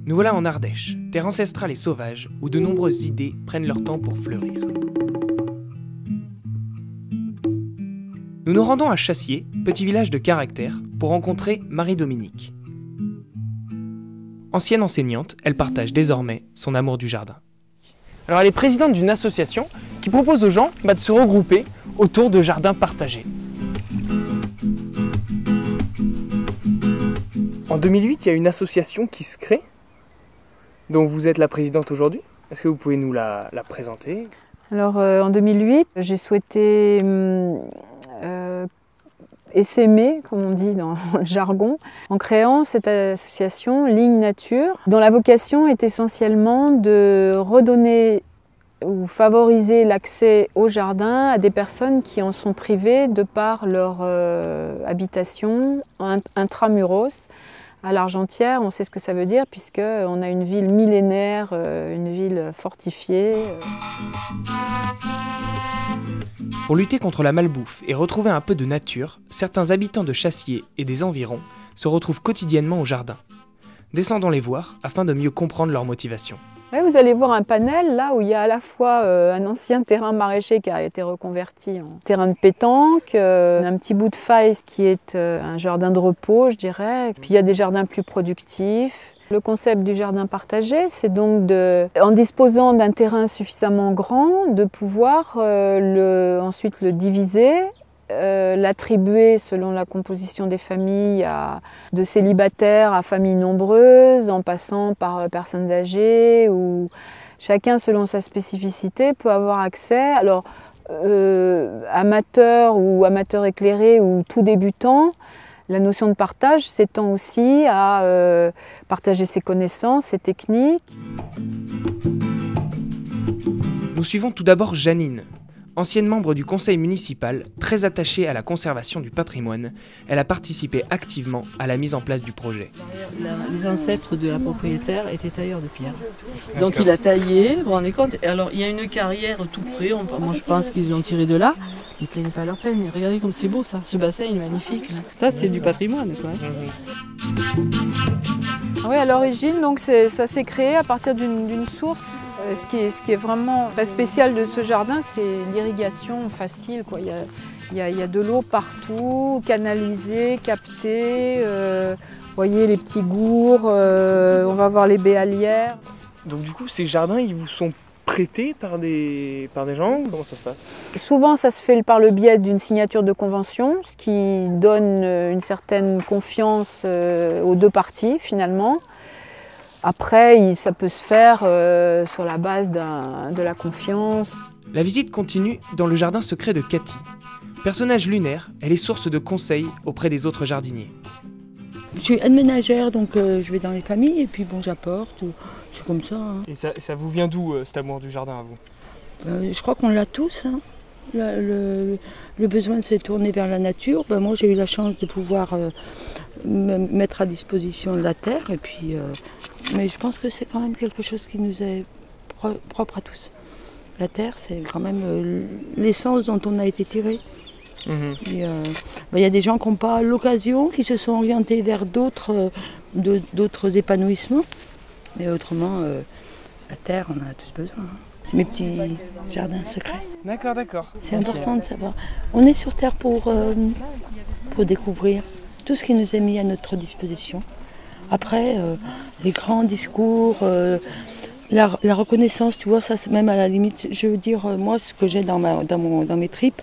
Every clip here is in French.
Nous voilà en Ardèche, terre ancestrale et sauvage, où de nombreuses idées prennent leur temps pour fleurir. Nous nous rendons à Chassier, petit village de caractère, pour rencontrer Marie-Dominique. Ancienne enseignante, elle partage désormais son amour du jardin. Alors elle est présidente d'une association qui propose aux gens de se regrouper autour de jardins partagés. En 2008, il y a une association qui se crée, dont vous êtes la présidente aujourd'hui. Est-ce que vous pouvez nous la présenter ? Alors en 2008, j'ai souhaité essaimer, comme on dit dans le jargon, en créant cette association Ligne Nature, dont la vocation est essentiellement de redonner ou favoriser l'accès au jardin à des personnes qui en sont privées de par leur habitation intramuros. À l'Argentière, on sait ce que ça veut dire puisqu'on a une ville millénaire, une ville fortifiée. Pour lutter contre la malbouffe et retrouver un peu de nature, certains habitants de Chassier et des environs se retrouvent quotidiennement au jardin. Descendons les voir afin de mieux comprendre leur motivation. Ouais, vous allez voir un panel là où il y a à la fois un ancien terrain maraîcher qui a été reconverti en terrain de pétanque, un petit bout de faille qui est un jardin de repos, je dirais. Puis il y a des jardins plus productifs. Le concept du jardin partagé, c'est donc en disposant d'un terrain suffisamment grand, de pouvoir ensuite le diviser, l'attribuer selon la composition des familles de célibataires à familles nombreuses, en passant par personnes âgées, où chacun selon sa spécificité peut avoir accès. Alors, amateur ou amateur éclairé ou tout débutant, la notion de partage s'étend aussi à partager ses connaissances, ses techniques. Nous suivons tout d'abord Janine. Ancienne membre du conseil municipal, très attachée à la conservation du patrimoine, elle a participé activement à la mise en place du projet. Les ancêtres de la propriétaire étaient tailleurs de pierre. Donc il a taillé, vous vous rendez compte. Et alors il y a une carrière tout près, moi je pense qu'ils ont tiré de là. Ils ne plaignaient pas leur peine. Regardez comme c'est beau ça, ce bassin il est magnifique. Là. Ça c'est du patrimoine. Quoi. Oui, à l'origine, donc ça s'est créé à partir d'une source. Ce qui est vraiment très spécial de ce jardin, c'est l'irrigation facile. Quoi. Il y a de l'eau partout, canalisée, captée. Vous voyez les petits gourds, on va voir les béalières. Donc du coup, ces jardins, ils vous sont prêtés par des gens ? Comment ça se passe ? Souvent, ça se fait par le biais d'une signature de convention, ce qui donne une certaine confiance aux deux parties finalement. Après, ça peut se faire sur la base de la confiance. La visite continue dans le jardin secret de Cathy. Personnage lunaire, elle est source de conseils auprès des autres jardiniers. Je suis aide ménagère, donc je vais dans les familles et puis bon, j'apporte. C'est comme ça. Hein. Et ça vous vient d'où cet amour du jardin à vous ? Je crois qu'on l'a tous. Hein. Le besoin de se tourner vers la nature. Moi, j'ai eu la chance de pouvoir me mettre à disposition de la terre et puis. Mais je pense que c'est quand même quelque chose qui nous est propre à tous. La terre, c'est quand même l'essence dont on a été tiré. Il y a des gens qui n'ont pas l'occasion, qui se sont orientés vers d'autres épanouissements. Mais autrement, la terre, on en a tous besoin. C'est mes petits jardins secrets. D'accord. C'est important de savoir. On est sur terre pour découvrir tout ce qui nous est mis à notre disposition. Après, les grands discours, la reconnaissance, tu vois, ça c'est même à la limite, je veux dire, moi ce que j'ai dans mes tripes,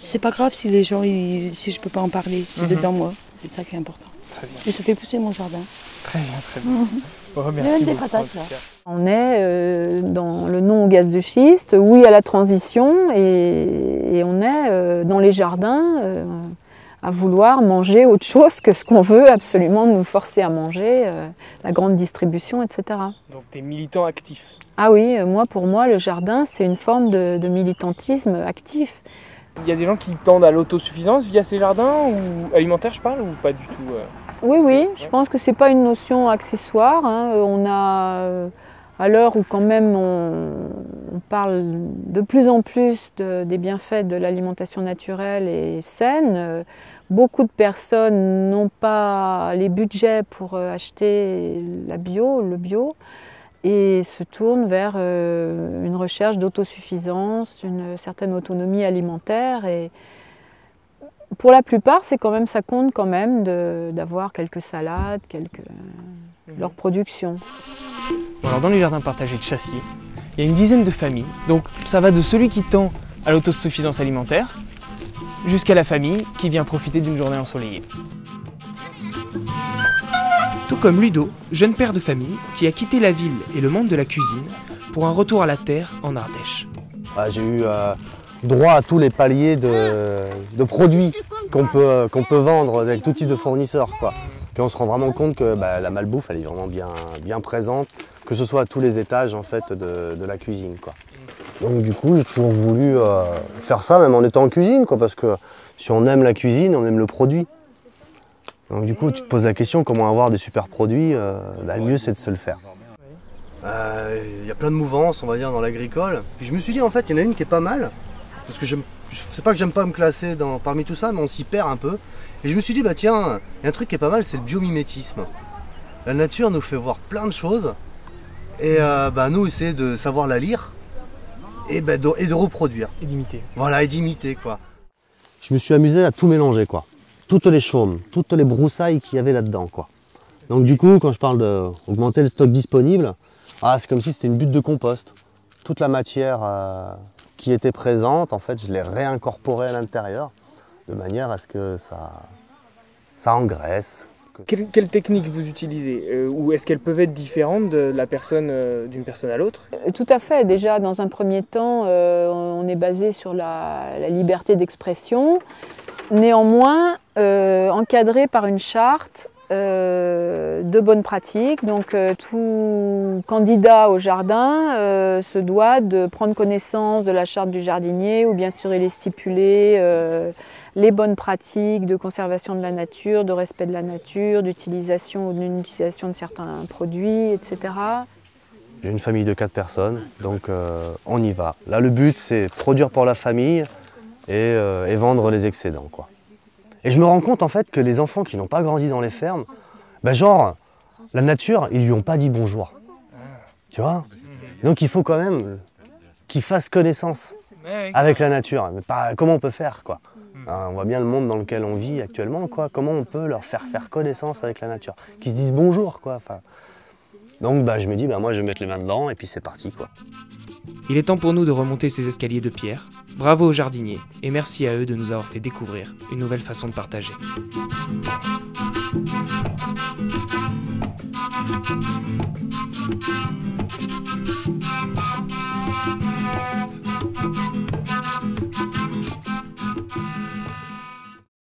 c'est pas grave si les gens, si je peux pas en parler, c'est dedans moi, c'est ça qui est important. Très bien. Et ça fait pousser mon jardin. Très bien. Bon, merci beaucoup. Patates, là. On est dans le non au gaz de schiste, oui à la transition, et on est dans les jardins. À vouloir manger autre chose que ce qu'on veut absolument nous forcer à manger, la grande distribution, etc. Donc des militants actifs. Ah oui, pour moi, le jardin, c'est une forme de militantisme actif. Il y a des gens qui tendent à l'autosuffisance via ces jardins, ou alimentaires je parle, ou pas du tout Oui, je pense que c'est pas une notion accessoire. Hein. On a, à l'heure où quand même on parle de plus en plus des bienfaits de l'alimentation naturelle et saine, Beaucoup de personnes n'ont pas les budgets pour acheter le bio, et se tournent vers une recherche d'autosuffisance, une certaine autonomie alimentaire. Et pour la plupart, ça compte quand même d'avoir quelques salades, leur production. Bon, alors dans les jardins partagés de Chassier, il y a une dizaine de familles, donc ça va de celui qui tend à l'autosuffisance alimentaire jusqu'à la famille qui vient profiter d'une journée ensoleillée. Tout comme Ludo, jeune père de famille qui a quitté la ville et le monde de la cuisine pour un retour à la terre en Ardèche. J'ai eu droit à tous les paliers de produits qu'on peut vendre avec tout type de fournisseurs, quoi. Puis on se rend vraiment compte que la malbouffe elle est vraiment bien présente, que ce soit à tous les étages en fait, de la cuisine, quoi. Donc du coup j'ai toujours voulu faire ça même en étant en cuisine, quoi, parce que si on aime la cuisine, on aime le produit. Donc du coup tu te poses la question comment avoir des super produits, le mieux c'est de se le faire. Y a plein de mouvances on va dire dans l'agricole. Puis je me suis dit en fait il y en a une qui est pas mal, parce que c'est pas que j'aime pas me classer parmi tout ça, mais on s'y perd un peu. Et je me suis dit tiens, il y a un truc qui est pas mal, c'est le biomimétisme. La nature nous fait voir plein de choses et nous essayer de savoir la lire et de reproduire. Et d'imiter. Voilà, et d'imiter, quoi. Je me suis amusé à tout mélanger, quoi. Toutes les chaumes, toutes les broussailles qu'il y avait là-dedans, quoi. Donc du coup, quand je parle d'augmenter le stock disponible, c'est comme si c'était une butte de compost. Toute la matière qui était présente, en fait, je l'ai réincorporée à l'intérieur, de manière à ce que ça engraisse. Quelle technique vous utilisez ou est-ce qu'elles peuvent être différentes d'une personne à l'autre? Tout à fait. Déjà, dans un premier temps, on est basé sur la liberté d'expression. Néanmoins, encadré par une charte de bonnes pratiques. Donc, tout candidat au jardin se doit de prendre connaissance de la charte du jardinier, où bien sûr il est stipulé les bonnes pratiques de conservation de la nature, de respect de la nature, d'utilisation ou de non-utilisation de certains produits, etc. J'ai une famille de 4 personnes, donc on y va. Là, le but, c'est produire pour la famille et vendre les excédents, quoi. Et je me rends compte, en fait, que les enfants qui n'ont pas grandi dans les fermes, la nature, ils lui ont pas dit bonjour. Tu vois? Donc il faut quand même qu'ils fassent connaissance avec la nature. Mais comment on peut faire, quoi? On voit bien le monde dans lequel on vit actuellement, quoi. Comment on peut leur faire connaissance avec la nature? Qu'ils se disent bonjour, quoi. Donc je me dis, moi je vais mettre les mains dedans et puis c'est parti, quoi. Il est temps pour nous de remonter ces escaliers de pierre. Bravo aux jardiniers et merci à eux de nous avoir fait découvrir une nouvelle façon de partager.